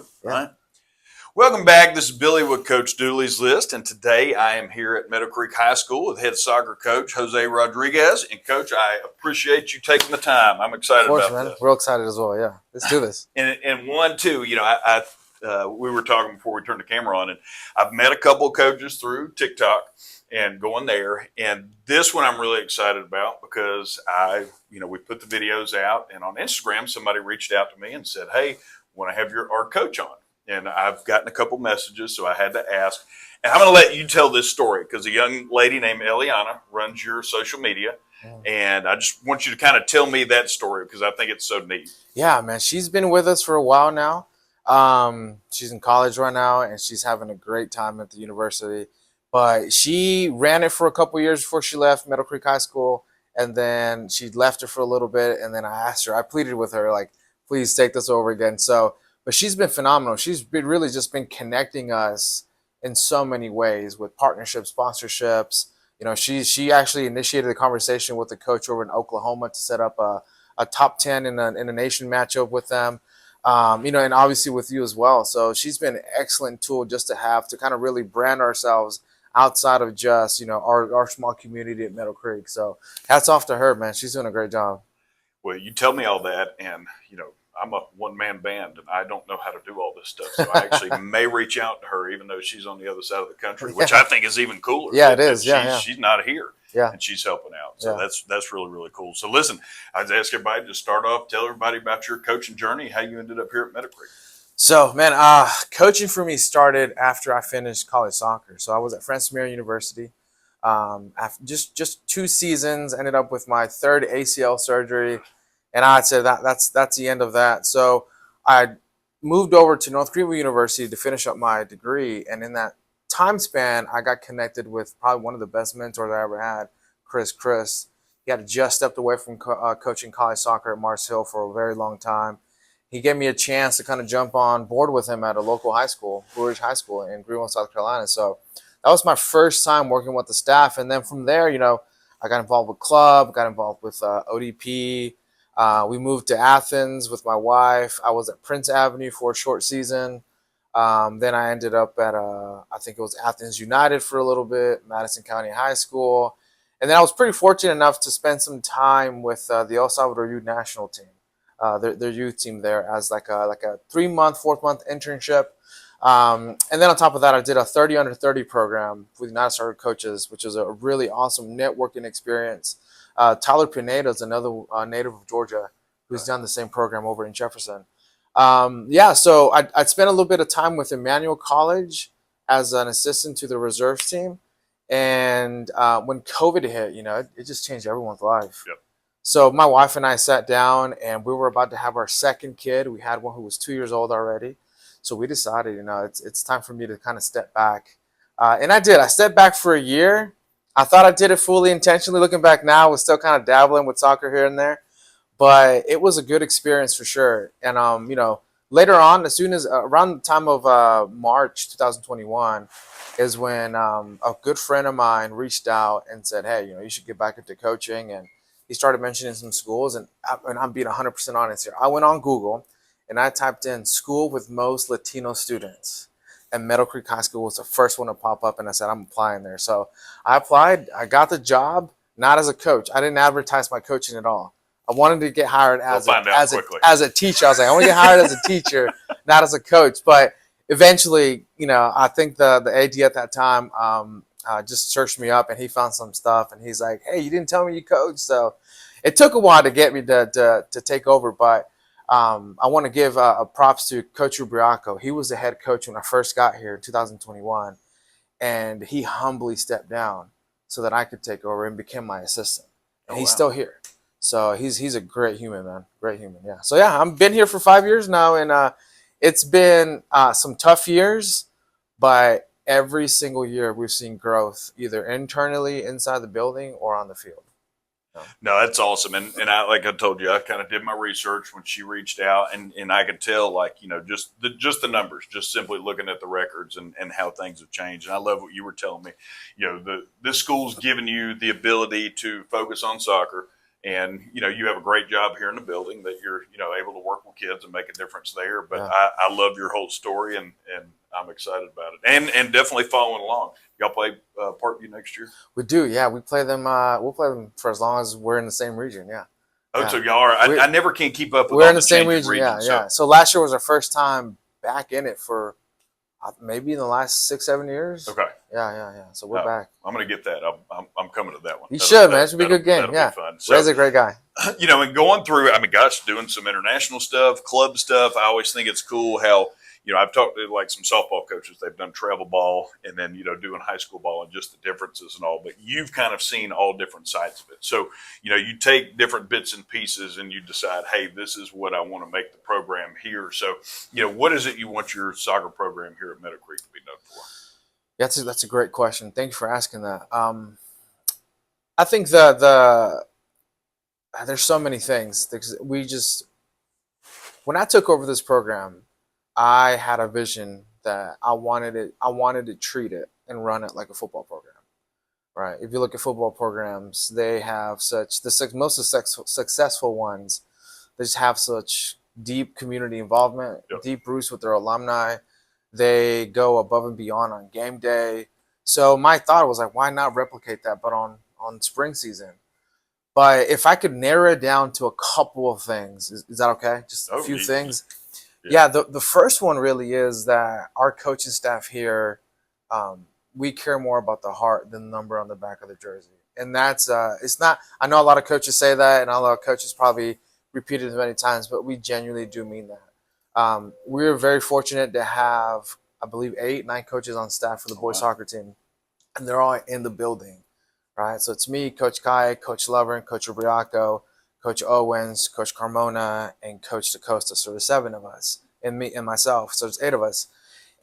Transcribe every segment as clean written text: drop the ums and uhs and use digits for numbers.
moving. Yeah. All right. Welcome back. This is Billy with Coach Dooley's List, and today I am here at Meadowcreek High School with head soccer coach Jose Rodriguez. And Coach, I appreciate you taking the time. I'm excited Of course, about man. this. Real excited as well. Yeah, let's do this. And one, too, we were talking before we turned the camera on, and I've met a couple of coaches through TikTok and going there. And this one I'm really excited about because we put the videos out, and on Instagram, somebody reached out to me and said, "Hey, want to have our coach on?" And I've gotten a couple messages, so I had to ask. And I'm going to let you tell this story because a young lady named Eliana runs your social media. And I just want you to kind of tell me that story because I think it's so neat. Yeah, man. She's been with us for a while now. She's in college right now, and she's having a great time at the university. But she ran it for a couple years before she left Meadowcreek High School, and then she left it for a little bit. And then I pleaded with her, like, please take this over again. But she's been phenomenal. She's really just been connecting us in so many ways with partnerships, sponsorships. She actually initiated the conversation with the coach over in Oklahoma to set up a top 10 in a nation matchup with them. And obviously with you as well. So she's been an excellent tool just to have to kind of really brand ourselves outside of just, our small community at Meadowcreek. So hats off to her, man. She's doing a great job. Well, you tell me all that, and I'm a one-man band, and I don't know how to do all this stuff. So I actually may reach out to her, even though she's on the other side of the country, which I think is even cooler. Yeah, it is. Yeah, she's not here, yeah, and she's helping out. So that's really, really cool. So listen, I'd ask everybody to start off, tell everybody about your coaching journey, how you ended up here at Meadowcreek. So, man, coaching for me started after I finished college soccer. So I was at Francis Marion University. After just 2 seasons, ended up with my 3rd ACL surgery. And I'd say that's the end of that. So I moved over to North Greenville University to finish up my degree. And in that time span, I got connected with probably one of the best mentors I ever had, Chris. He had just stepped away from coaching college soccer at Mars Hill for a very long time. He gave me a chance to kind of jump on board with him at a local high school, Blue Ridge High School in Greenville, South Carolina. So that was my first time working with the staff. And then from there, I got involved with club, got involved with ODP. We moved to Athens with my wife. I was at Prince Avenue for a short season. Then I ended up at, I think it was Athens United for a little bit, Madison County High School. And then I was pretty fortunate enough to spend some time with the El Salvador Youth National Team, their youth team there as like a 3-month, 4th-month internship. And then on top of that, I did a 30 under 30 program with United Soccer Coaches, which is a really awesome networking experience. Tyler Pineda is another native of Georgia who's done the same program over in Jefferson. So I'd spent a little bit of time with Emmanuel College as an assistant to the reserves team. And when COVID hit, it just changed everyone's life. Yep. So my wife and I sat down, and we were about to have our 2nd kid. We had one who was 2 years old already. So we decided, it's time for me to kind of step back. And I did. I stepped back for a year. I thought I did it fully intentionally. Looking back now, I was still kind of dabbling with soccer here and there. But it was a good experience for sure. And, later on, as soon as around the time of March 2021 is when a good friend of mine reached out and said, hey, you should get back into coaching. And he started mentioning some schools. And I'm being 100% honest here. I went on Google and I typed in school with most Latino students. And Meadowcreek High School was the first one to pop up, and I said, I'm applying there. So I applied. I got the job, not as a coach. I didn't advertise my coaching at all. I wanted to get hired as a teacher. I was like, I want to get hired as a teacher, not as a coach. But eventually, I think the AD at that time just searched me up, and he found some stuff. And he's like, hey, you didn't tell me you coach. So it took a while to get me to take over, but I want to give props to Coach Ubriaco. He was the head coach when I first got here in 2021, and he humbly stepped down so that I could take over and became my assistant. And he's still here. So he's a great human, man. Great human, yeah. So, yeah, I've been here for 5 years now, and it's been some tough years, but every single year we've seen growth either internally inside the building or on the field. No, that's awesome. And like I told you, I kind of did my research when she reached out, and I could tell, just the numbers, just simply looking at the records and how things have changed. And I love what you were telling me. This school's given you the ability to focus on soccer, And you have a great job here in the building that you're able to work with kids and make a difference there. But Yeah. I love your whole story, and I'm excited about it, and definitely following along. Y'all play Parkview next year? We do, yeah. We play them. We'll play them for as long as we're in the same region. Yeah, Oh, so yeah. y'all are. We, I never can keep up with we're all in the the same changing region. Yeah, regions. So yeah. So last year was our first time back in it for maybe in the last 6, 7 years. okay, Yeah. So we're back. I'm going to get that. I'm coming to that one. You should, man. It should be a good game. That'll Yeah. be fun. Red's So a great guy. and going through, I mean, gosh, doing some international stuff, club stuff. I always think it's cool how, I've talked to like some softball coaches. They've done travel ball and then, doing high school ball and just the differences and all. But you've kind of seen all different sides of it. So, you take different bits and pieces and you decide, hey, this is what I want to make the program here. So, what is it you want your soccer program here at Meadowcreek to be known for? That's a great question. Thank you for asking that. I think the there's so many things. When I took over this program, I had a vision that I wanted to treat it and run it like a football program. Right. If you look at football programs, they have most successful ones. They just have such deep community involvement, Yep. deep roots with their alumni. They go above and beyond on game day. So my thought was like, why not replicate that, but on spring season? But if I could narrow it down to a couple of things, is that okay? Just a few things. Yeah, the first one really is that our coaching staff here, we care more about the heart than the number on the back of the jersey. And that's it's not. I know a lot of coaches say that, and a lot of coaches probably repeat it many times, but we genuinely do mean that. We're very fortunate to have, I believe, 8, 9 coaches on staff for the boys soccer team, and they're all in the building, right? So it's me, Coach Kai, Coach Lovren, Coach Rubriaco, Coach Owens, Coach Carmona, and Coach DaCosta. So there's 7 of us, and me and myself. So there's 8 of us.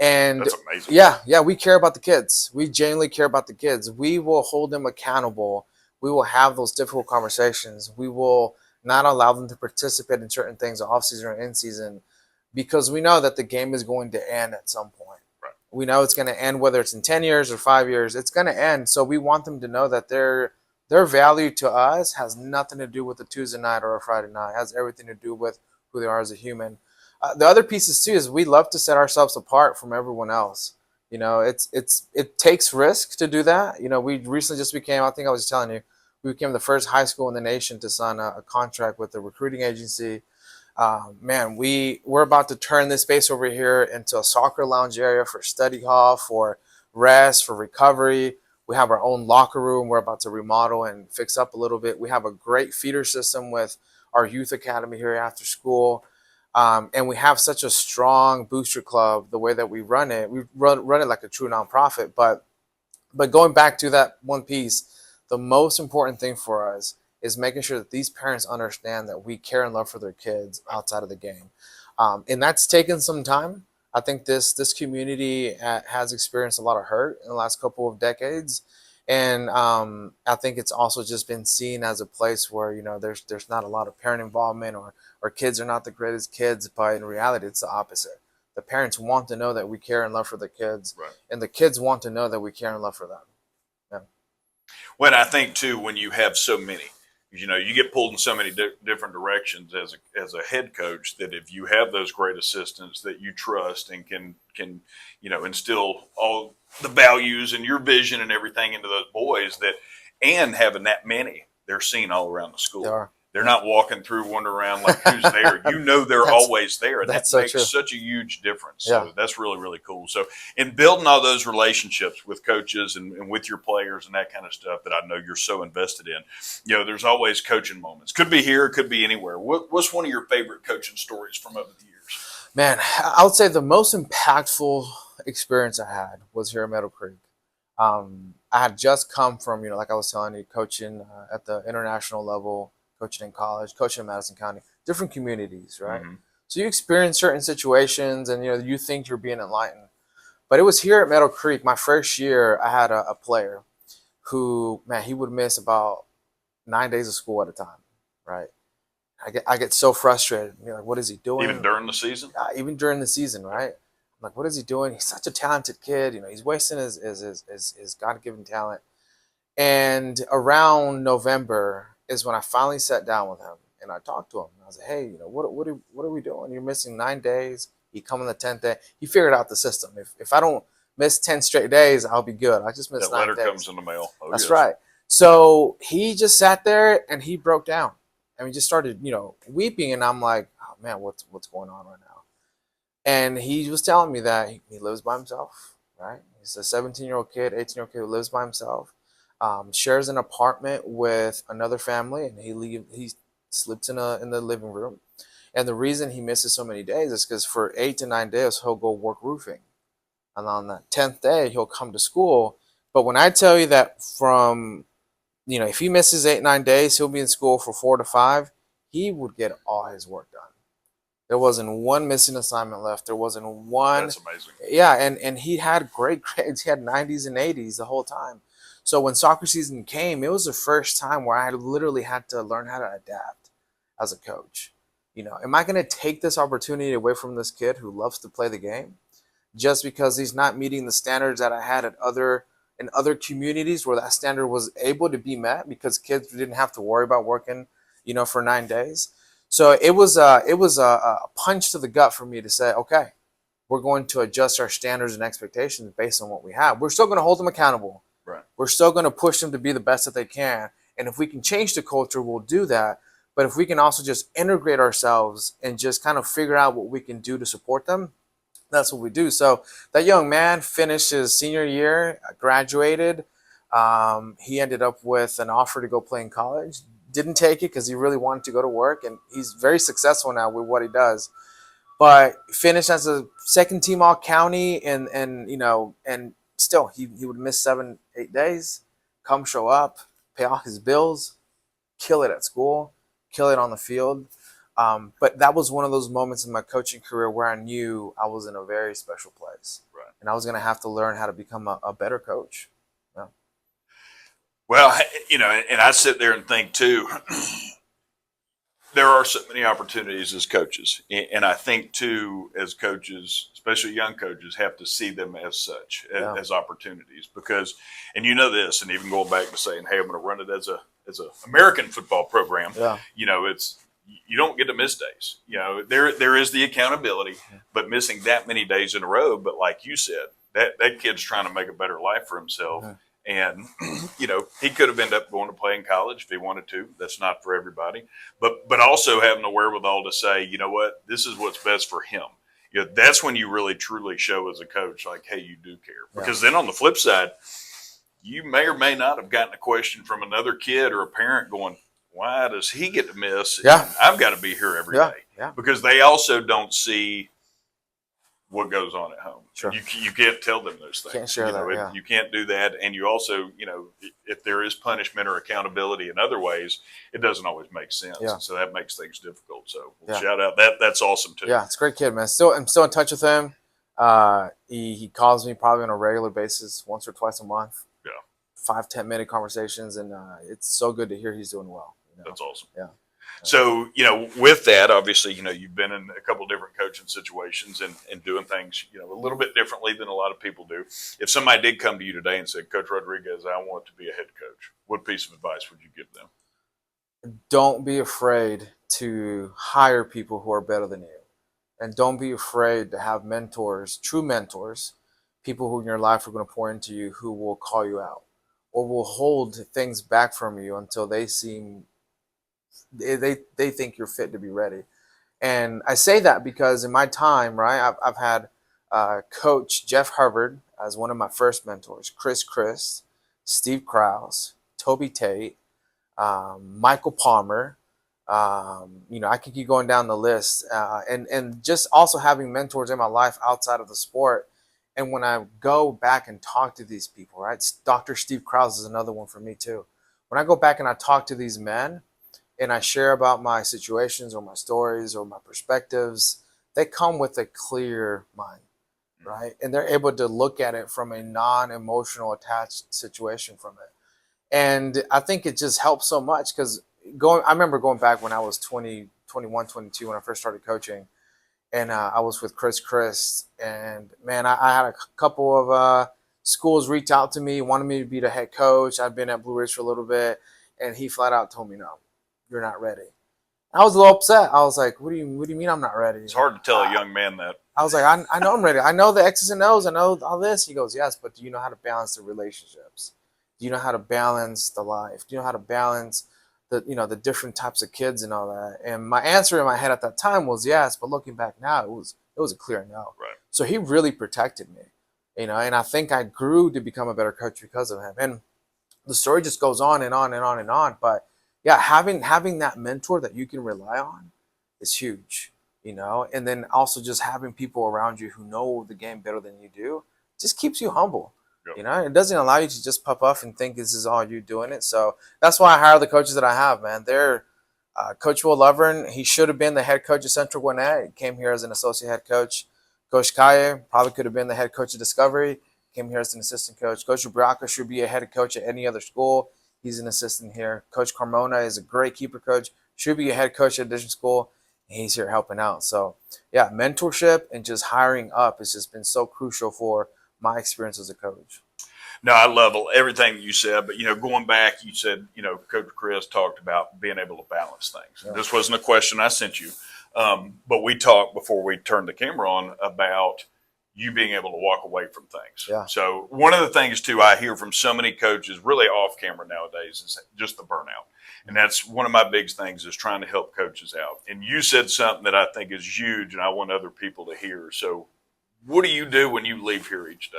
And that's amazing. Yeah, we care about the kids. We genuinely care about the kids. We will hold them accountable. We will have those difficult conversations. We will not allow them to participate in certain things off season or in season because we know that the game is going to end at some point. Right. We know it's going to end, whether it's in 10 years or 5 years, it's going to end. So we want them to know that their value to us has nothing to do with a Tuesday night or a Friday night. It has everything to do with who they are as a human. The other pieces too is we love to set ourselves apart from everyone else. It takes risk to do that. We recently just became, I think I was just telling you, we became the first high school in the nation to sign a contract with a recruiting agency. Man, we're about to turn this space over here into a soccer lounge area for study hall, for rest, for recovery. We have our own locker room we're about to remodel and fix up a little bit. We have a great feeder system with our youth academy here after school. And we have such a strong booster club, the way that we run it. We run it like a true nonprofit. But going back to that one piece, the most important thing for us is making sure that these parents understand that we care and love for their kids outside of the game. And that's taken some time. I think this community has experienced a lot of hurt in the last couple of decades. And I think it's also just been seen as a place where, there's not a lot of parent involvement or kids are not the greatest kids, but in reality, it's the opposite. The parents want to know that we care and love for the kids, Right. and the kids want to know that we care and love for them. Yeah. Well, I think too, when you have so many, you get pulled in so many different directions as a head coach, that if you have those great assistants that you trust and can instill all the values and your vision and everything into those boys, and having that many, they're seen all around the school. They are. They're not walking through, wandering around like who's there. They're always there. And that makes such a huge difference. So that's really, really cool. So in building all those relationships with coaches and with your players and that kind of stuff that I know you're so invested in, there's always coaching moments. Could be here, could be anywhere. What's one of your favorite coaching stories from over the years? Man, I would say the most impactful experience I had was here at Meadowcreek. I had just come from, like I was telling you, coaching at the international level, coaching in college, coaching in Madison County, different communities, right? Mm-hmm. So you experience certain situations and, you think you're being enlightened. But it was here at Meadowcreek, my first year, I had a player who, man, he would miss about 9 days of school at a time, right? I get so frustrated. Like, what is he doing? Even during the season? Even during the season, right? I'm like, what is he doing? He's such a talented kid. He's wasting his God-given talent. And around November, is when I finally sat down with him and I talked to him. I was like, hey, what are we doing? You're missing 9 days. You come on the 10th day. He figured out the system. If I don't miss 10 straight days, I'll be good. I just missed That 9 letter days. comes in the mail. Oh, That's yes. right. So he just sat there and he broke down. And we just started, weeping. And I'm like, oh man, what's going on right now? And he was telling me that he lives by himself, right? He's a 17-year-old kid, 18-year-old kid who lives by himself, shares an apartment with another family, and he sleeps in the living room. And the reason he misses so many days is because for 8 to 9 days he'll go work roofing, and on that 10th day he'll come to school. But when I tell you that from if he misses 8 9 days, he'll be in school for 4 to 5. He would get all his work done. There wasn't one missing assignment left. There wasn't one. That's amazing. Yeah, and he had great grades. He had 90s and 80s the whole time. So when soccer season came, it was the first time where I literally had to learn how to adapt as a coach. Am I going to take this opportunity away from this kid who loves to play the game just because he's not meeting the standards that I had in other communities where that standard was able to be met because kids didn't have to worry about working, for 9 days? So it was a punch to the gut for me to say, okay, we're going to adjust our standards and expectations based on what we have. We're still going to hold them accountable. Right. We're still going to push them to be the best that they can. And if we can change the culture, we'll do that. But if we can also just integrate ourselves and just kind of figure out what we can do to support them, that's what we do. So that young man finished his senior year, graduated. He ended up with an offer to go play in college. Didn't take it because he really wanted to go to work, and he's very successful now with what he does. But finished as a second team all county, and still he would miss 7 8 days, come show up, pay all his bills, kill it at school, kill it on the field. But that was one of those moments in my coaching career where I knew I was in a very special place, Right. and I was going to have to learn how to become a better coach. Yeah. Well, and I sit there and think too, there are so many opportunities as coaches. And I think too, as coaches, especially young coaches, have to see them as such, as opportunities, because, and this, and even going back to saying, hey, I'm going to run it as a American football program. Yeah. You don't get to miss days. There is the accountability, but missing that many days in a row. But like you said, that kid's trying to make a better life for himself. Mm-hmm. And, he could have ended up going to play in college if he wanted to. That's not for everybody. But also having the wherewithal to say, you know what, this is what's best for him. That's when you really, truly show as a coach, like, hey, you do care. Because then on the flip side, you may or may not have gotten a question from another kid or a parent going, why does he get to miss? Yeah. I've got to be here every day. Yeah. Because they also don't see what goes on at home. Sure. You can't tell them those things. Can't share that. You can't do that. And you also, if there is punishment or accountability in other ways, it doesn't always make sense. Yeah. And so that makes things difficult. So shout out. That's awesome too. Yeah, it's a great kid, man. I'm still in touch with him. He calls me probably on a regular basis, once or twice a month. Yeah. 5-10 minute conversations, and it's so good to hear he's doing well. That's awesome. Yeah. So, with that, obviously, you've been in a couple of different coaching situations and doing things, a little bit differently than a lot of people do. If somebody did come to you today and said, Coach Rodriguez, I want to be a head coach, what piece of advice would you give them? Don't be afraid to hire people who are better than you. And don't be afraid to have mentors, true mentors, people who in your life are going to pour into you, who will call you out or will hold things back from you until they think you're fit to be ready. And I say that because in my time, right, I've had Coach Jeff Hubbard as one of my first mentors, Chris, Steve Krause, Toby Tate, Michael Palmer. I could keep going down the list, and just also having mentors in my life outside of the sport. And when I go back and talk to these people, right, Dr. Steve Krause is another one for me too. When I go back and I talk to these men, and I share about my situations or my stories or my perspectives, they come with a clear mind, right? And they're able to look at it from a non-emotional attached situation from it. And I think it just helps so much because I remember going back when I was 20, 21, 22, when I first started coaching, and I was with Chris, and man, I had a couple of schools reach out to me, wanted me to be the head coach. I'd been at Blue Ridge for a little bit. and he flat out told me, no, you're not ready. I was a little upset. I was like, what do you mean I'm not ready? It's hard to tell a young man that. I was like, I know I'm ready. I know the X's and O's. I know all this. He goes, yes, but do you know how to balance the relationships? Do you know how to balance the life? Do you know how to balance the different types of kids and all that? And my answer in my head at that time was yes, but looking back now, it was a clear no. Right. So he really protected me, and I think I grew to become a better coach because of him. And the story just goes on and on and on and on. But yeah, having that mentor that you can rely on is huge, and then also just having people around you who know the game better than you do just keeps you humble. Yep. It doesn't allow you to just puff up and think this is all you doing it. So that's why I hire the coaches that I have, man. They're Coach Will Lovern. He should have been the head coach of Central Gwinnett. He came here as an associate head coach. Coach Kaye probably could have been the head coach of Discovery. Came here as an assistant coach. Coach Ubraka should be a head coach at any other school. He's an assistant here. Coach Carmona is a great keeper coach. Should be a head coach at a different school. And he's here helping out. So, yeah, mentorship and just hiring up has just been so crucial for my experience as a coach. No, I love everything that you said, but going back, you said Coach Chris talked about being able to balance things. Yeah. This wasn't a question I sent you, but we talked before we turned the camera on about you being able to walk away from things. Yeah. So one of the things too I hear from so many coaches, really off camera nowadays, is just the burnout, and that's one of my big things is trying to help coaches out. And you said something that I think is huge, and I want other people to hear. So, what do you do when you leave here each day?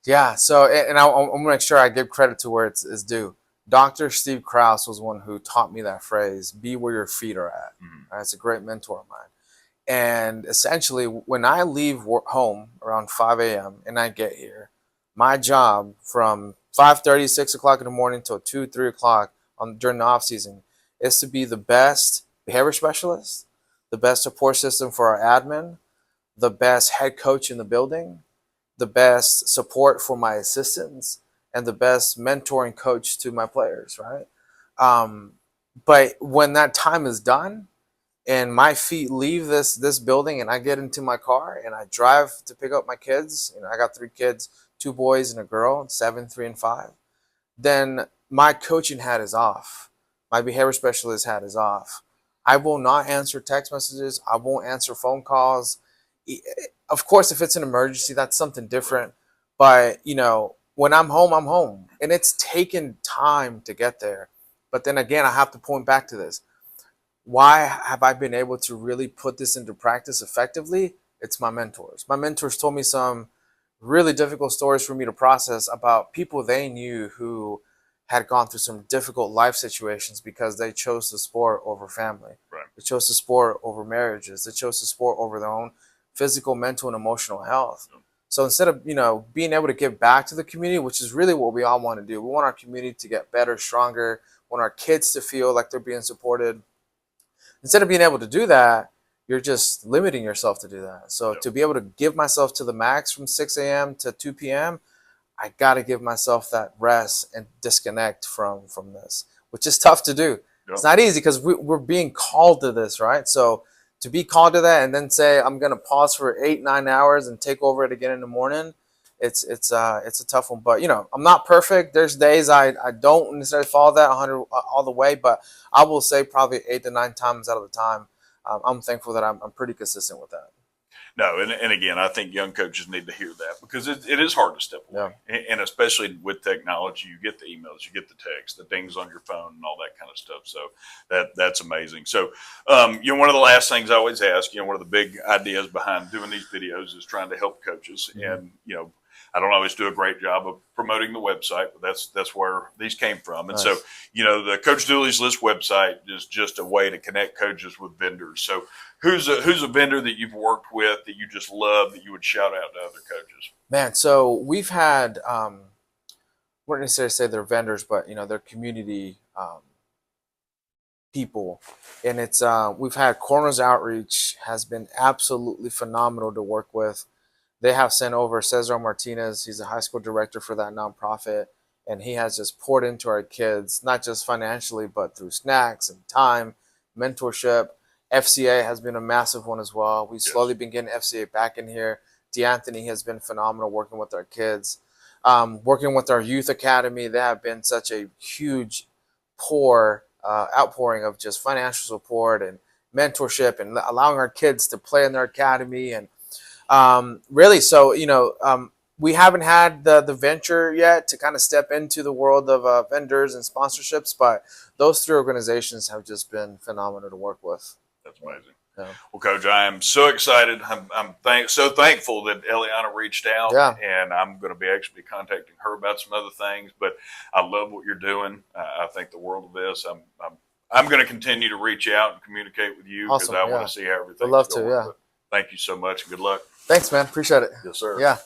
Yeah, so, and I'm going to make sure I give credit to where it's due. Dr. Steve Krause was one who taught me that phrase, be where your feet are at. Mm-hmm. It's a great mentor of mine. And essentially, when I leave home around 5 a.m. and I get here, my job from 5:30, 6 o'clock in the morning till 2, 3 o'clock during the off season is to be the best behavior specialist, the best support system for our admin, the best head coach in the building, the best support for my assistants, and the best mentoring coach to my players, right? But when that time is done and my feet leave this building and I get into my car and I drive to pick up my kids, I got 3 kids, 2 boys and a girl, 7, 3, and 5, then my coaching hat is off. My behavior specialist hat is off. I will not answer text messages. I won't answer phone calls. Of course, if it's an emergency, that's something different. But, when I'm home, I'm home. And it's taken time to get there. But then again, I have to point back to this. Why have I been able to really put this into practice effectively? It's my mentors. My mentors told me some really difficult stories for me to process about people they knew who had gone through some difficult life situations because they chose the sport over family. Right. They chose the sport over marriages. They chose the sport over their own physical, mental, and emotional health. So instead of, being able to give back to the community, which is really what we all want to do, we want our community to get better, stronger, we want our kids to feel like they're being supported. Instead of being able to do that, you're just limiting yourself to do that. So to be able to give myself to the max from 6 a.m. to 2 p.m., I got to give myself that rest and disconnect from this, which is tough to do. Yep. It's not easy because we're being called to this, right? So to be called to that and then say, I'm going to pause for 8, 9 hours and take over it again in the morning, it's a tough one. But, I'm not perfect. There's days I don't necessarily follow that 100 all the way, but I will say probably 8 to 9 times out of the time, I'm thankful that I'm pretty consistent with that. No, and again, I think young coaches need to hear that because it is hard to step away. Yeah. And especially with technology, you get the emails, you get the text, the things on your phone and all that kind of stuff. So that's amazing. So, one of the last things I always ask, one of the big ideas behind doing these videos is trying to help coaches. Mm-hmm. And, I don't always do a great job of promoting the website, but that's where these came from. And nice. So, the Coach Dooley's List website is just a way to connect coaches with vendors. So who's a vendor that you've worked with that you just love that you would shout out to other coaches? Man, so we've had, I wouldn't necessarily say they're vendors, but, they're community people. And it's we've had Corners Outreach has been absolutely phenomenal to work with. They have sent over Cesar Martinez. He's a high school director for that nonprofit. And he has just poured into our kids, not just financially, but through snacks and time, mentorship. FCA has been a massive one as well. We've slowly been getting FCA back in here. DeAnthony has been phenomenal working with our kids. Working with our youth academy, they have been such a huge outpouring of just financial support and mentorship and allowing our kids to play in their academy. And really, so, we haven't had the venture yet to kind of step into the world of vendors and sponsorships, but those three organizations have just been phenomenal to work with. That's amazing. Yeah. Well, Coach, I am so excited. I'm so thankful that Eliana reached out, Yeah. and I'm going to be actually contacting her about some other things. But I love what you're doing. I think the world of this. I'm going to continue to reach out and communicate with you because Awesome. I Yeah. want to see how everything's Would love going. to. Yeah. But thank you so much and good luck. Thanks, man. Appreciate it. Yes, sir. Yeah.